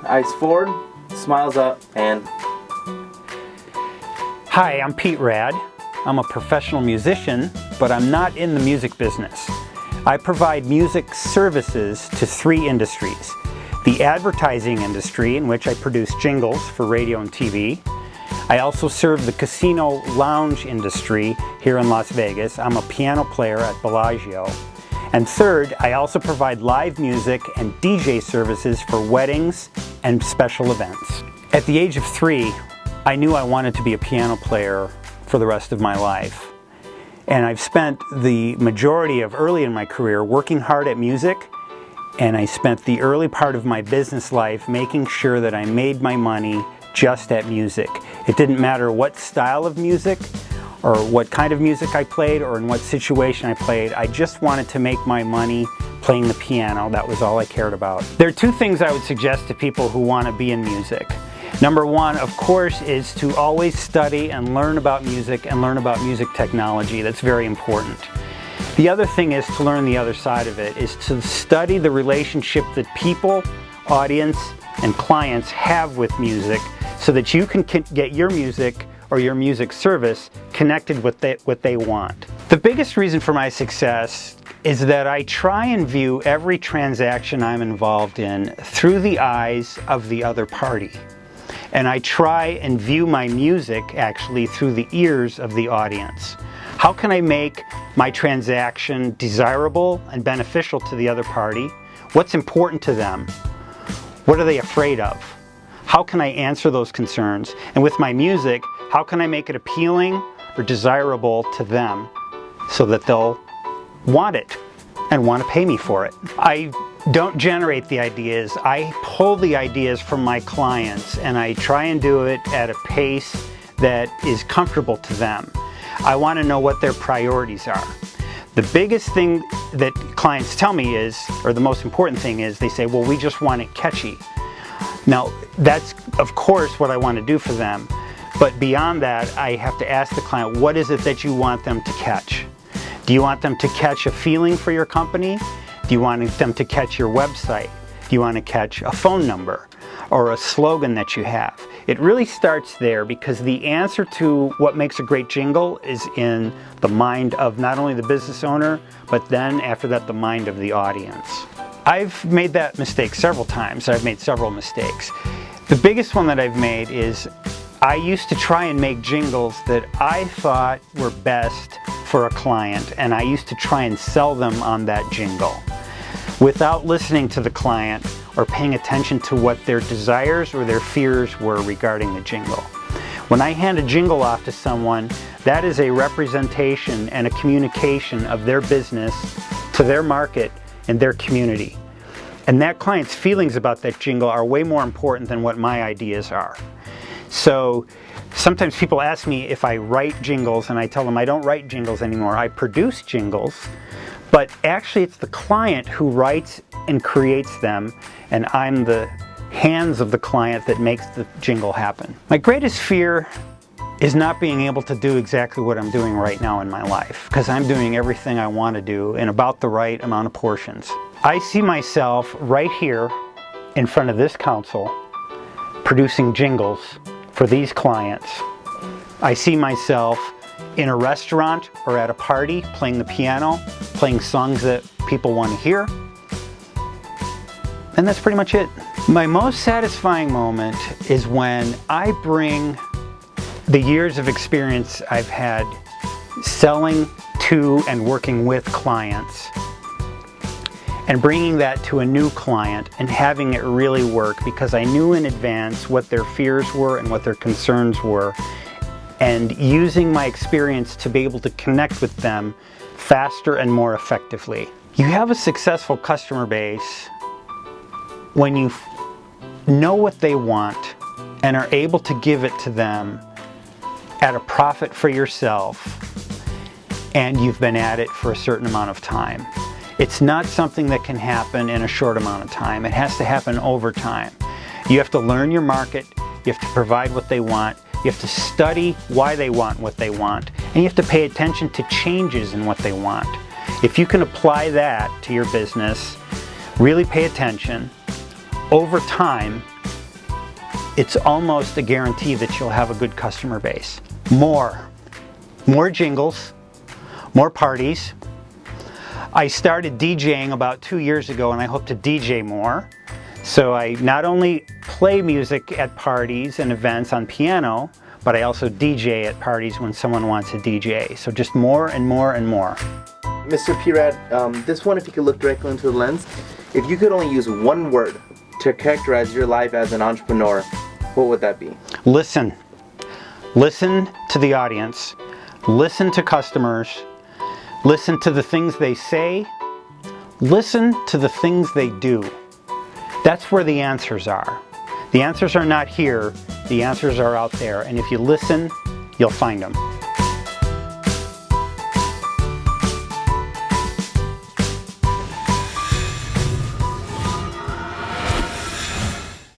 eyes forward, smiles up, and... Hi, I'm Pete Radd. I'm a professional musician, but I'm not in the music business. I provide music services to 3 industries. The advertising industry, in which I produce jingles for radio and TV. I also serve the casino lounge industry here in Las Vegas. I'm a piano player at Bellagio. And third, I also provide live music and DJ services for weddings and special events. At the age of 3, I knew I wanted to be a piano player for the rest of my life. And I've spent the majority of early in my career working hard at music, and I spent the early part of my business life making sure that I made my money just at music. It didn't matter what style of music or what kind of music I played or in what situation I played. I just wanted to make my money playing the piano. That was all I cared about. There are 2 things I would suggest to people who want to be in music. Number 1, of course, is to always study and learn about music and learn about music technology. That's very important. The other thing is to learn the other side of it, is to study the relationship that people, audience, and clients have with music so that you can get your music or your music service connected with what they want. The biggest reason for my success is that I try and view every transaction I'm involved in through the eyes of the other party. And I try and view my music actually through the ears of the audience. How can I make my transaction desirable and beneficial to the other party? What's important to them? What are they afraid of? How can I answer those concerns? And with my music, how can I make it appealing or desirable to them so that they'll want it and want to pay me for it? I don't generate the ideas. I pull the ideas from my clients, and I try and do it at a pace that is comfortable to them. I want to know what their priorities are. The biggest thing that clients tell me is, or the most important thing is, they say, well, we just want it catchy. Now, that's of course what I want to do for them, but beyond that, I have to ask the client, what is it that you want them to catch? Do you want them to catch a feeling for your company? Do you want them to catch your website? Do you want to catch a phone number or a slogan that you have? It really starts there, because the answer to what makes a great jingle is in the mind of not only the business owner, but then after that, the mind of the audience. I've made that mistake several times. I've made several mistakes. The biggest one that I've made is I used to try and make jingles that I thought were best for a client, and I used to try and sell them on that jingle without listening to the client or paying attention to what their desires or their fears were regarding the jingle. When I hand a jingle off to someone, that is a representation and a communication of their business to their market and their community. And that client's feelings about that jingle are way more important than what my ideas are. So sometimes people ask me if I write jingles, and I tell them I don't write jingles anymore. I produce jingles, but actually it's the client who writes and creates them, and I'm the hands of the client that makes the jingle happen. My greatest fear is not being able to do exactly what I'm doing right now in my life, because I'm doing everything I want to do in about the right amount of portions. I see myself right here in front of this console producing jingles for these clients. I see myself in a restaurant or at a party playing the piano, playing songs that people want to hear. And that's pretty much it. My most satisfying moment is when I bring the years of experience I've had selling to and working with clients and bringing that to a new client and having it really work, because I knew in advance what their fears were and what their concerns were, and using my experience to be able to connect with them faster and more effectively. You have a successful customer base when you know what they want and are able to give it to them at a profit for yourself, and you've been at it for a certain amount of time. It's not something that can happen in a short amount of time. It has to happen over time. You have to learn your market, you have to provide what they want, you have to study why they want what they want, and you have to pay attention to changes in what they want. If you can apply that to your business, really pay attention, over time, it's almost a guarantee that you'll have a good customer base. More jingles, more parties. I started DJing about 2 years ago, and I hope to DJ more. So I not only play music at parties and events on piano, but I also DJ at parties when someone wants a DJ. So just more and more and more. Mr. Radd, this one, if you could look directly into the lens, if you could only use one word to characterize your life as an entrepreneur, what would that be? Listen. Listen to the audience. Listen to customers. Listen to the things they say. Listen to the things they do. That's where the answers are. The answers are not here. The answers are out there. And if you listen, you'll find them.